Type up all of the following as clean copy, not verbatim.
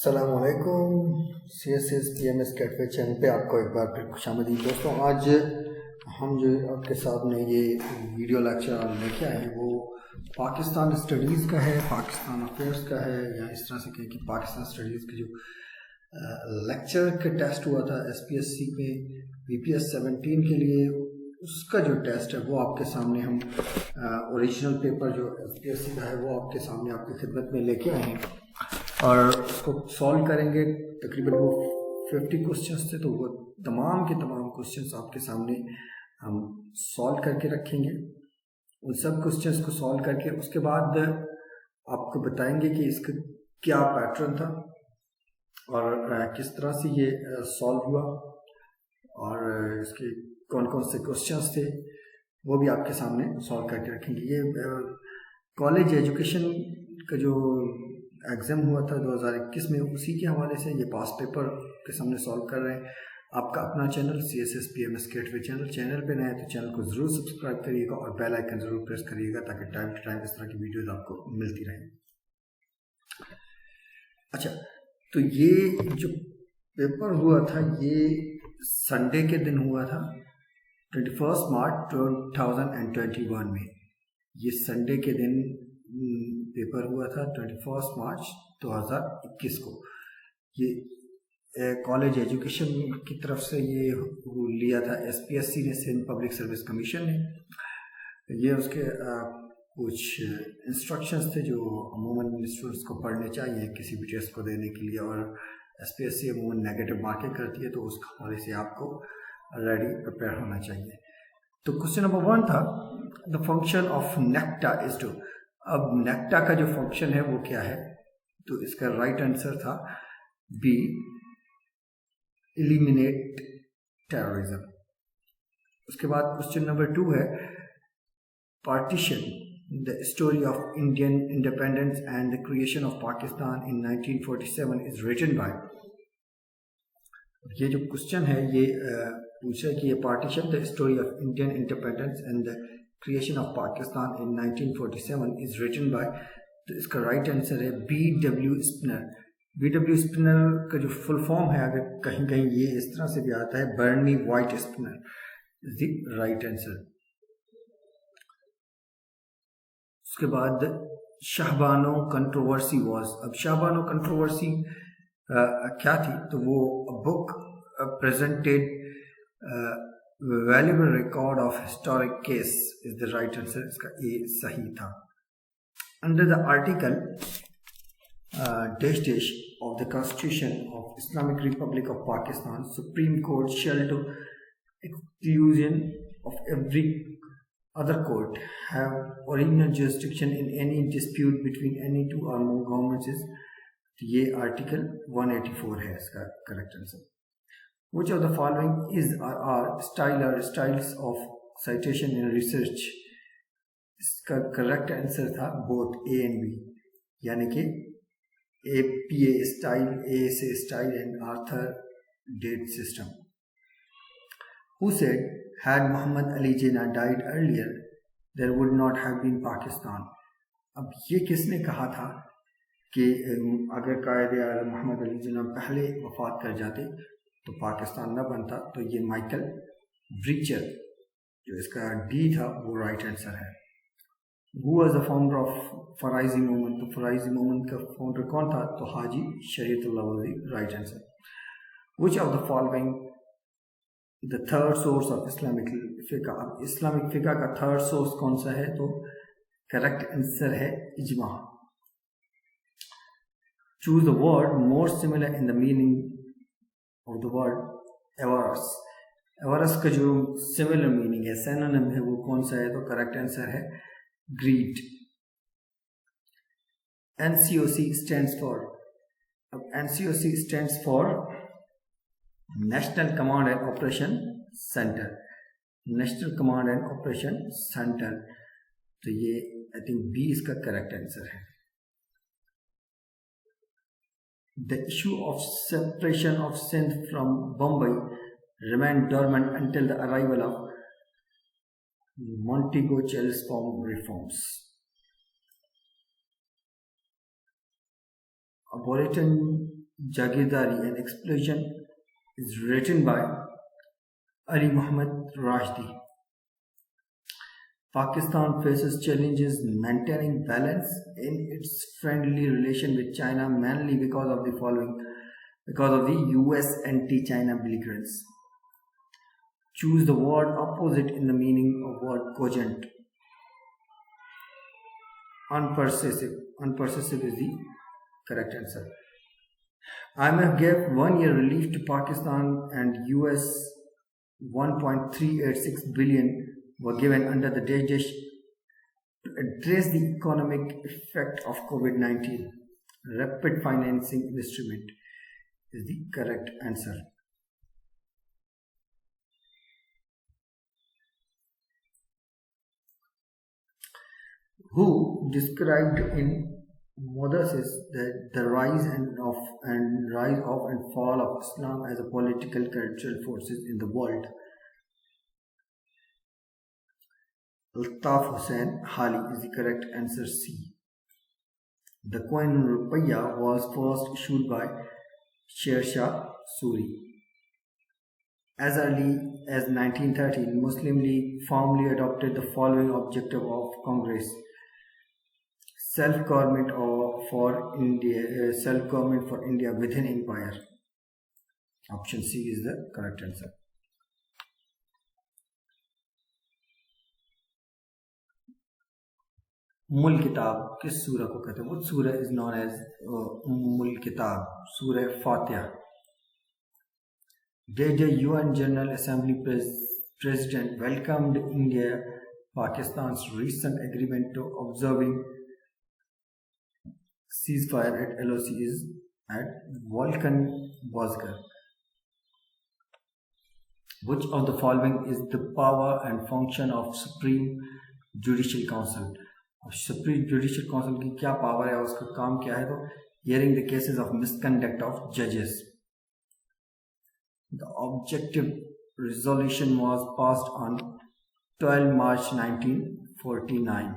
السلام علیکم SPSC کیٹفے channel پہ آپ کو ایک بار پھر خوش آمدید دوستوں. آج ہم جو آپ کے سامنے یہ ویڈیو لیکچر لے کے آئے ہیں وہ پاکستان اسٹڈیز کا ہے, پاکستان افیئرس کا ہے, یا اس طرح سے کہیں کہ پاکستان اسٹڈیز کا جو لیکچر کا ٹیسٹ ہوا تھا SPSC پہ BPS 17 کے لیے, اس کا جو ٹیسٹ ہے وہ آپ کے سامنے ہم اوریجنل پیپر جو SPSC کا ہے وہ آپ کے سامنے آپ کی خدمت میں لے کے آئے ہیں اور اس کو سالو کریں گے. تقریباً وہ 50 کوسچنس تھے, تو وہ تمام کے تمام کوسچنس آپ کے سامنے ہم سالو کر کے رکھیں گے. ان سب کوسچنس کو سالو کر کے اس کے بعد آپ کو بتائیں گے کہ اس کا کیا پیٹرن تھا اور کس طرح سے یہ سالو ہوا اور اس کے کون کون سے کوسچنس تھے وہ بھی آپ کے سامنے سالو کر کے رکھیں گے. یہ کالج ایجوکیشن کا جو ایگزام ہوا تھا 2021 میں, اسی کے حوالے سے یہ پاس پیپر کے سامنے سالو کر رہے ہیں. آپ کا اپنا چینل CSS کیٹوے چینل پہ نئے تو چینل کو ضرور سبسکرائب کریے گا اور بیل آئیکن ضرور پریس کریے گا تاکہ ٹائم ٹو ٹائم اس طرح کی ویڈیوز آپ کو ملتی رہیں. اچھا, تو یہ جو پیپر ہوا تھا یہ سنڈے کے دن ہوا تھا 21 مارچ 2021 میں. یہ سنڈے کے دن پیپر ہوا تھا 21 مارچ 2021 کو. یہ کالج ایجوکیشن کی طرف سے یہ لیا تھا SPSC نے, سندھ پبلک سروس کمیشن نے. یہ اس کے کچھ انسٹرکشنز تھے جو عموماً اسٹوڈنٹس کو پڑھنے چاہیے کسی بھی ٹیسٹ کو دینے کے لیے, اور SPSC عموماً نیگیٹو مارکنگ کرتی ہے تو اس حوالے سے آپ کو ریڈی پریپیئر ہونا چاہیے. تو کوشچن نمبر 1 تھا, دا فنکشن آف نیکٹا از ٹو. اب نیکٹا کا جو فنکشن ہے وہ کیا ہے, تو اس کا رائٹ آنسر تھا B, ایلیمینیٹ ٹیررزم. اس کے بعد کوشچن نمبر 2 ہے, partition, the story of Indian independence and the creation of Pakistan in 1947 is written by. یہ جو کوشچن ہے یہ پوچھا کہ یہ partition, the story of Indian independence and the creation of Pakistan in 1947 is written by. تو اس کا رائٹ آنسر ہے B.W. اسپنر. B.W. اسپنر کا جو فل فارم ہے, اگر کہیں کہیں یہ اس طرح سے بھی آتا ہے, Bernie white spinner is the right answer. اس کے بعد شاہبانو کنٹروورسی واز. اب شاہبانو کنٹروورسی کیا تھی, تو وہ book presented valuable record of historic case is the right answer. اس کا A صحیح تھا. Under the article dash of the Constitution of Islamic Republic of Pakistan, Supreme Court shall to exclusion of every other court have original jurisdiction in any dispute between any two or more governments. یہ article 184 ہے اس کا correct answer. Which of the following is or are styles of citation in research? اس کا correct answer تھا both A and B, یعنی کہ APA style, ASA style and Arthur date system. Who said had Muhammad Ali Jinnah died earlier there would not have been Pakistan? اب یہ کس نے کہا تھا کہ اگر قائد اعظم محمد علی جناح پہلے وفات کر جاتے تو پاکستان نہ بنتا؟ تو یہ مائیکل وریچر, جو اس کا D تھا وہ رائٹ آنسر ہے. Who was the founder of Faraizi movement? تو فرائضی موومنٹ کا فاؤنڈر کون تھا؟ تو حاجی شریعت اللہ وزی, right answer. Which of the following the third source of Islamic fiqh؟ اب اسلامک فقہ کا تھرڈ سورس کون سا ہے؟ تو کریکٹ آنسر ہے اجماع. Choose the word more similar in the meaning of the word avarice. avarice کا جو similar meaning ہے, synonym ہے, وہ کون سا ہے؟ تو کریکٹ آنسر ہے greed. NCOC stands for, اب NCOC stands for National Command and Operation Center. National Command and Operation Center. تو یہ I think B اس کا کریکٹ آنسر ہے. The issue of separation of Sindh from Bombay remained dormant until the arrival of Montego Chelmsford reforms. Abolition Jagirdari and Explosion is written by Ali Muhammad Rashdi. Pakistan faces challenges maintaining balance in its friendly relation with China mainly because of the US anti-China belligerence. Choose the word opposite in the meaning of word cogent. Unpervasive. Unpervasive is the correct answer. IMF gave 1 year relief to Pakistan and US 1.386 billion were given under the Dash to address the economic effect of COVID-19. Rapid financing instrument is the correct answer. Who described in Modasis the rise of and fall of Islam as a political cultural forces in the world? Altaf Hussain Hali is the correct answer. C. The coin Rupiah was first issued by Sher Shah Suri. As early as 1913, Muslim League formally adopted the following objective of Congress: self-government for India within empire. Option C is the correct answer. Ummul Kitab किस सूरह को कहते हैं? What surah is known as Ummul Kitab? Surah Fatiha. The UN General Assembly President welcomed India Pakistan's recent agreement to observing ceasefire at LOCs at Volkan Bozkır. Which of the following is the power and function of Supreme Judicial Council? Supreme Judicial Council की क्या power है, उसका काम क्या है? तो hearing the cases of misconduct of judges. The objective resolution was passed on 12 March 1949.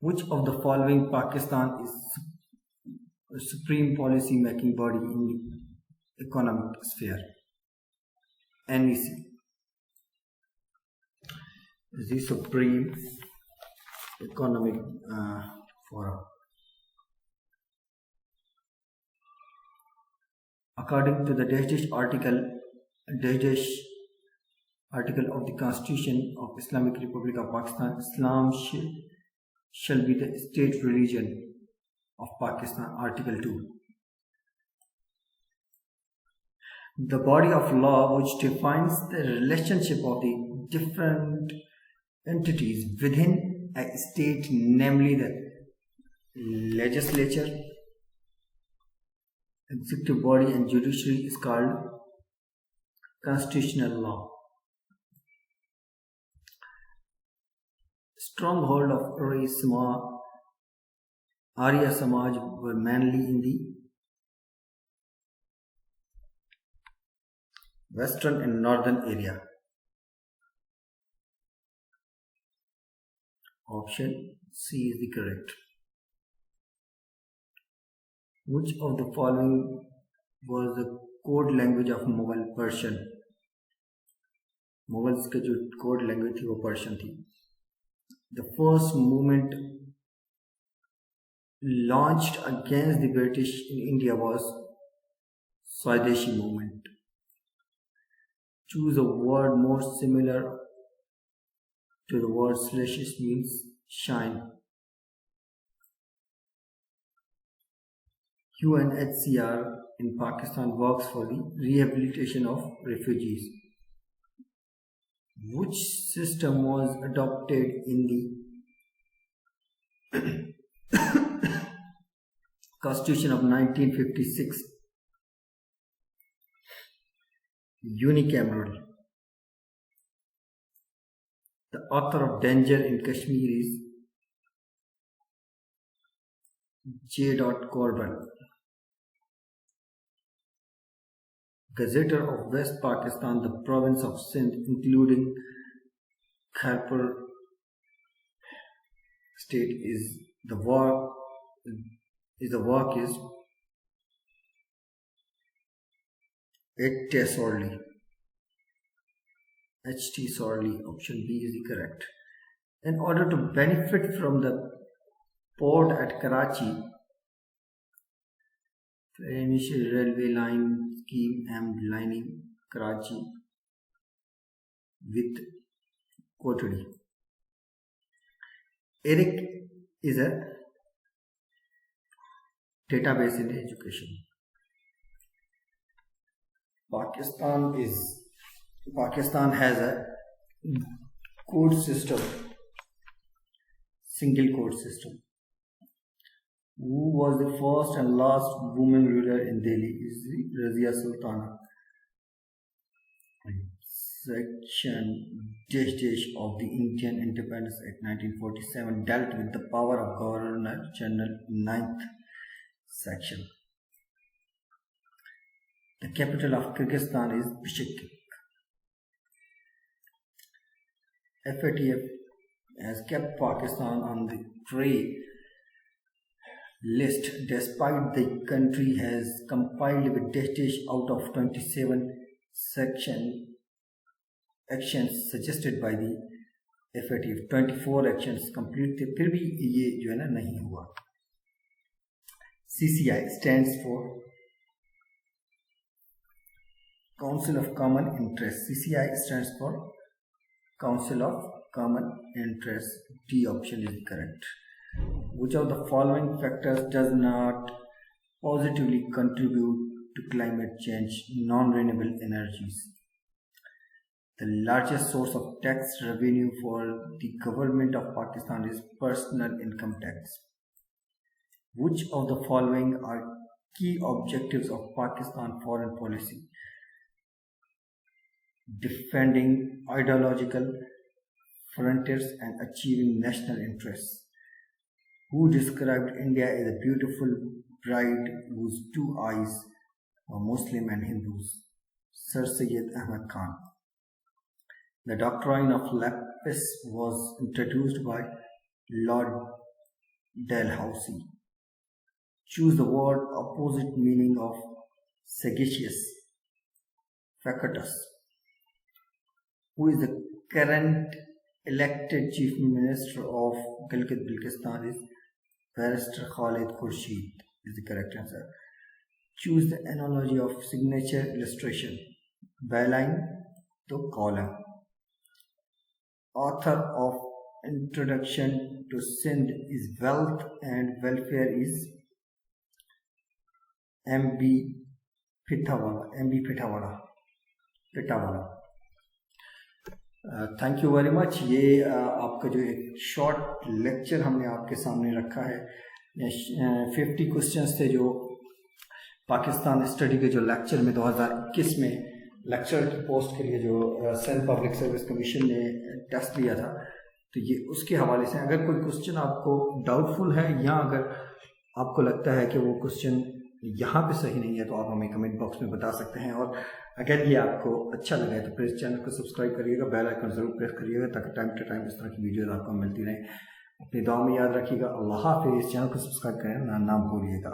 Which of the following Pakistan is supreme policy making body in the economic sphere? NEC is the Supreme Economic Forum. According to the Dash article of the Constitution of Islamic Republic of Pakistan, Islam shall be the state religion of Pakistan. Article 2. The body of law which defines the relationship of the different entities within a state, namely the legislature, executive body and judiciary, is called constitutional law. Stronghold of Arya Samaj were mainly in the western and northern area. Option C is the correct. Which of the following was the code language of Mughal Persian? Mughals के जो code language थी वो Persian थी. The first movement launched against the British in India was Swadeshi movement. Choose a word more similar to the word slashes means shine. UNHCR in Pakistan works for the rehabilitation of refugees. Which system was adopted in the Constitution of 1956? Unicameral. The author of Danger in Kashmir is J. Corbin. Gazetteer of West Pakistan, the province of Sindh, including Khyber state, is the is the work is H.T. Sorley. H.T. Sorley, option B is the correct. In order to benefit from the port at Karachi, the initial railway line scheme aimed lining Karachi with Kotri. ERIC is a database in education. Pakistan has a code system, single code system. Who was the first and last woman ruler in Delhi? Is Razia Sultana. Section of the Indian Independence Act 1947 dealt with the power of Governor General. 9th section. The capital of Kyrgyzstan is Bishkek. FATF has kept Pakistan on the gray list despite the country has compiled with dash out of 27 actions suggested by the FATF. 24 actions complete थे, फिर भी ये जो है ना नहीं हुआ. CCI stands for Council of Common Interest. CCI stands for Council of Common Interest. D option is correct. Which of the following factors does not positively contribute to climate change? Non-renewable energies. The largest source of tax revenue for the government of Pakistan is personal income tax. Which of the following are key objectives of Pakistan foreign policy? Defending ideological frontiers and achieving national interests. Who described India as a beautiful bride whose two eyes were Muslim and Hindus? Sir Syed Ahmad Khan. The doctrine of lapis was introduced by Lord Dalhousie. Choose the word opposite meaning of sagacious. Facultas. Who is the current elected Chief Minister of Gilgit-Baltistan? Is Barrister Khalid Khurshid is the correct answer. Choose the analogy of signature illustration. Byline to column. Author of Introduction to Sindh is Wealth and Welfare is M.B. Pitawala. Thank you very much. ये आपका जो एक short lecture हमने आपके सामने रखा है. 50 questions थे जो पाकिस्तान स्टडी के जो लेक्चर में 2021 में लेक्चर की पोस्ट के लिए जो सेंट्रल पब्लिक सर्विस कमीशन ने टेस्ट लिया था, तो ये उसके हवाले से अगर कोई क्वेश्चन आपको डाउटफुल है या अगर आपको लगता है कि वो क्वेश्चन यहाँ पे सही नहीं है तो आप हमें कमेंट बॉक्स में बता सकते हैं. और अगर ये आपको अच्छा लगा है तो प्लीज़ चैनल को सब्सक्राइब करिएगा, बेल आइकन ज़रूर प्रेस करिएगा ताकि टाइम टू टाइम इस तरह की वीडियोस आपको मिलती रहें. अपनी दुआ में याद रखिएगा. अल्लाह हाफिज़. चैनल को सब्सक्राइब करें ना भूलिएगा.